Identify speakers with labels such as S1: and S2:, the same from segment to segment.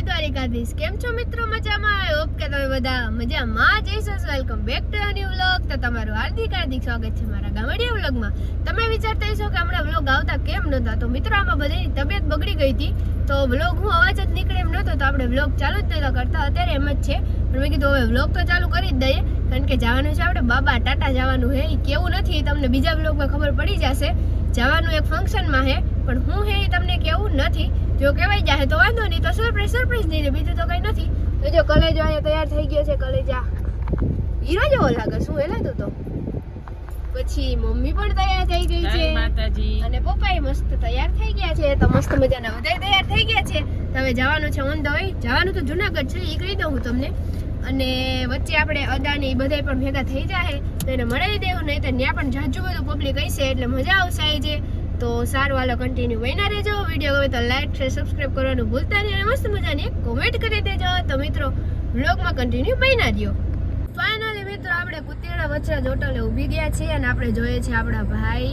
S1: દ્વારિકાધીશ. કેમ છો મિત્રો? મજામાં? આઈ હોપ કે તમે બધા મજામાં જ હશો. Welcome back to a new vlog. તો તમારું હાર્દિક સ્વાગત છે મારા ગામડિયા વ્લોગમાં. તમે વિચારતા હશો કે હમણાં વ્લોગ આવતા કેમ નહોતા? તો મિત્રો આમાં બધાની તબિયત બગડી ગઈ હતી, તો વ્લોગ હું અવાજ જ નીકળે એમ નહોતો, તો આપણે વ્લોગ ચાલુ જ નહોતા કરતા. અત્યારે એમ જ છે, પણ મેં કીધું હવે વ્લોગ તો ચાલુ કરી જ દઈએ, કારણ કે જવાનું છે આપણે બાબા ટાટા જવાનું છે. એ કેવું નથી તમને બીજા વ્લોગમાં ખબર પડી જશે. જવાનું એક ફંક્શનમાં છે, પણ હું હે એ તમને કેવું નથી. જો કહેવાય જાય તો વાંધો નહીં, તો સરપ્રાઈઝ નહીં ને બીજું તો કઈ નથી. તો જો કલેજો અહીંયા તૈયાર થઈ ગયો છે. કલેજા હીરો જેવો લાગે. શું હેલાતું તો પછી મમ્મી પણ તૈયાર થઈ ગઈ છે અને પપ્પાએ મસ્ત તૈયાર થઈ ગયા છે. તો મસ્ત મજાના બધા તૈયાર થઈ ગયા છે. તો હવે જવાનું છે ઓન ધ વે. જવાનું તો જુનાગઢ છે, એ કહી દઉં હું તમને. અને વચ્ચે આપણે અદાની બધા પણ ભેગા થઈ જાય તો એને મળાવી દેવું, નહીં તો ત્યાં પણ જાજુ બધું પબ્લિક હશે એટલે મજા આવશે આજે. તો સારું, હાલો કન્ટિન્યુ બન્યા રહેજો. વિડીયો ગમે તો લાઈક શેર સબસ્ક્રાઇબ કરવાનું ભૂલતા નહીં, અને મસ્ત મજાની એક કોમેન્ટ કરી દેજો. તો મિત્રો વ્લોગમાં કન્ટિન્યુ બન્યા રહ્યો. ફાઇનલી મિત્રો આપણે કુતિયાણા વચ્ચે હોટલે ઊભી ગયા છીએ અને આપણે જોઈએ છે આપણા ભાઈ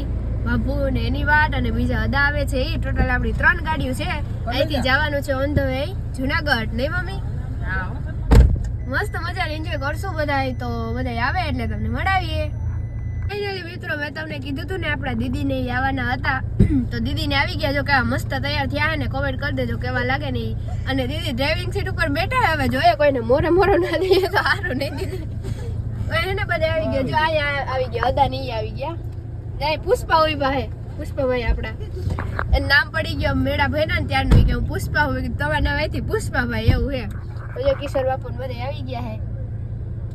S1: બાબુ ને એની વાટ, અને બીજા અદા આવે છે. એ ટોટલ આપણી 3 ગાડીઓ છે. અહીંથી જવાનું છે ઓન ધ વે જુનાગઢ. નહીં મમ્મી? મસ્ત મજા એન્જોય કરશું બધા. તો બધા આવે એટલે તમને મળાવીએ. ફાઇનલી મિત્રો મેં તમને કીધું હતું ને આપણા દીદીને આવવાના હતા, તો દીદીને આવી ગયા. જો કેવા મસ્ત તૈયાર થયા ને કોમેન્ટ કરી દેજો કેવા લાગે ને. અને દીદી ડ્રાઇવિંગ સીટ ઉપર બેઠા. હવે જોઈએ કોઈને મોરો ના દઈએ તો સારું નહીં. દીદી એને બધા આવી ગયા. જો અહીંયા આવી ગયા, અદા નહીં આવી ગયા. ત્યાં પુષ્પા હોય ભાઈ, પુષ્પાભાઈ આપણા એનું નામ પડી ગયો મેળા ભાઈ ને ત્યારનું કે હું પુષ્પા હોય, તમારા નામ અહીંથી પુષ્પાભાઈ એવું છે. તો જો કિશોર બાપુ ને બધા આવી ગયા હે.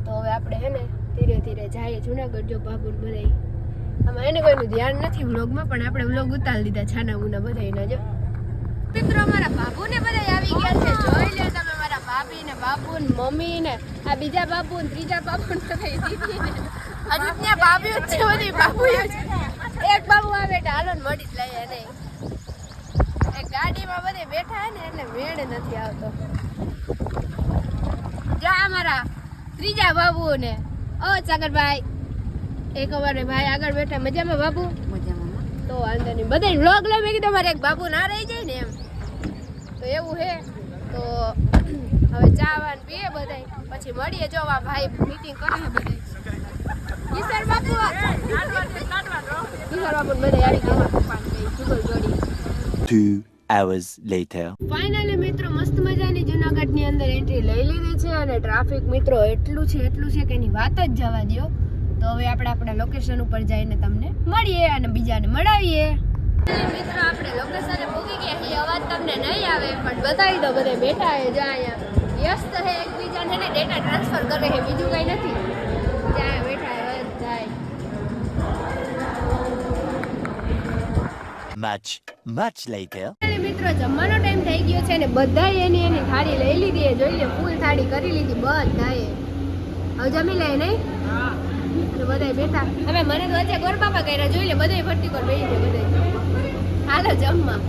S1: તો હવે આપણે હે ને ધીરે ધીરે જાય જુનાગઢ. જો બાબુ બધા આમાં એને કોઈનું ધ્યાન નથી વ્લોગમાં, પણ આપણે વ્લોગ ઉતારી લીધા છાના મુના બધાના. જો મિત્રો અમારા બાબુ ને બધા આવી ગયા છે. જોઈ લે તમે, મારા ભાભી ને બાબુ ને મમ્મી ને આ બીજા બાબુ ને ત્રીજા બાબુ ને બધા દીદી ને હજી ત્યાં ભાભીઓ જ છે. બધી બાબુઓ છે. એક બાબુ આવે એટલે હાલો ને મળી જ લઈએ. નહીં એક ગાડીમાં બધે બેઠા ને એટલે મેળ નથી આવતો. જા અમારા ત્રીજા બાબુ ને ઓ સાગરભાઈ, એક અમારે ભાઈ આગળ બેઠા. મજામાં બાબુ? મજામાં. તો વાંધો નહીં, બધા વ્લોગ લે. મેં કીધું મારે એક બાબુ ના રહી જાય ને એમ. તો એવું હે. તો હવે ચા વાન પીએ બધા, પછી મળીએ. જો આ ભાઈ મીટિંગ કરે છે બધા. કિશોર બાપુ, કિશોર બાપુ બધા આવી ગયા. પપ્પાને જુગલ જોડી.
S2: 2 hours later.
S1: ફાઇનલી મિત્રો મસ્ત મજાની જુનાગઢ ની અંદર એન્ટ્રી લઈ લીધી છે. અને ટ્રાફિક મિત્રો એટલું છે કે એની વાત જ જવા દો. તો હવે આપણે આપણા લોકેશન ઉપર જઈને તમને મળીએ અને બીજાને મળાવીએ. મિત્રો આપણે લોકેશને પહોંચી ગયા છીએ. અવાજ તમને નહીં આવે પણ બતાવી દો. બધા બેઠા છે જ્યાં અહીંયા વ્યસ્ત છે, એકબીજાને ને ડેટા ટ્રાન્સફર કરે છે, બીજું કંઈ નથી. ત્યાં બેઠા છે જાય.
S2: Much later.
S1: મિત્રો જમવાનો ટાઈમ થઈ ગયો છે ને બધાએ એની થાળી લઈ લીધી. જોઈ લે, ફૂલ થાળી કરી લીધી બધાએ. હવે જમી લે નહીં? બધા બેઠા. હવે મને તો વચ્ચે ગોરબાપા કર્યા. જોઈ લે, બધા ભરતી પર બેસી ગયા. બધા હાલો જમવા.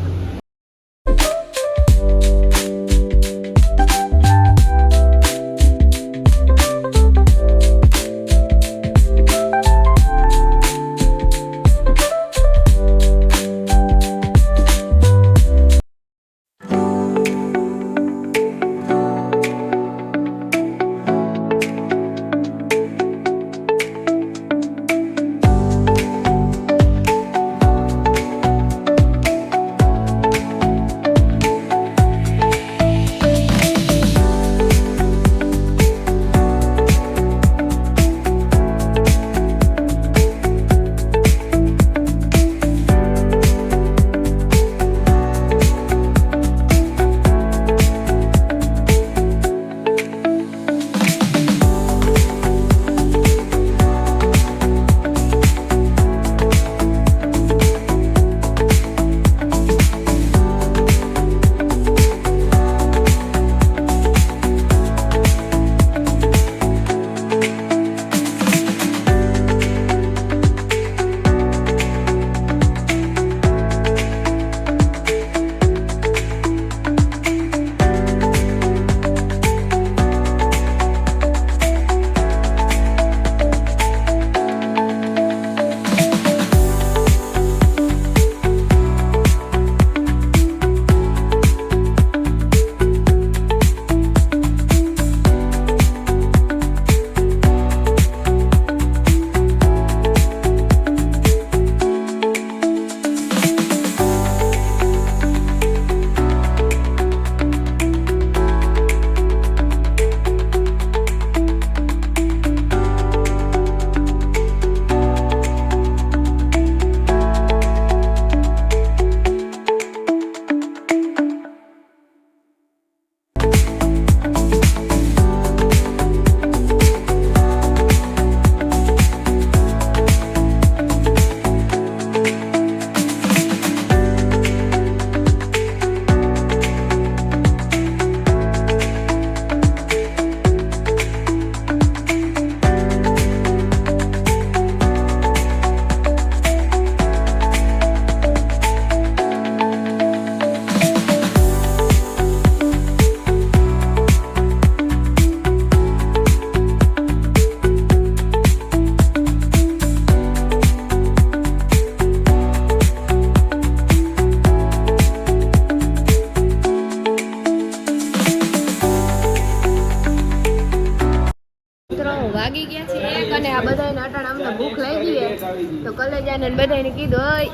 S1: તો કલેજાને બધાને કીધું હોય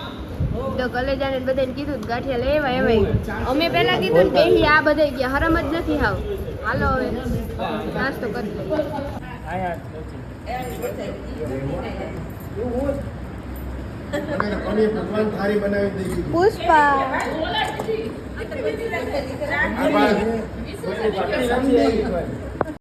S1: તો કલેજાને બધાને કીધું ગાંઠિયા લેવા એવાય અમે પહેલા કીધું ને બેહી આ બધા ગયા હરમ જ નથી હાવ હાલો હવે નાસ્તો કરી લઈએ પુષ્પા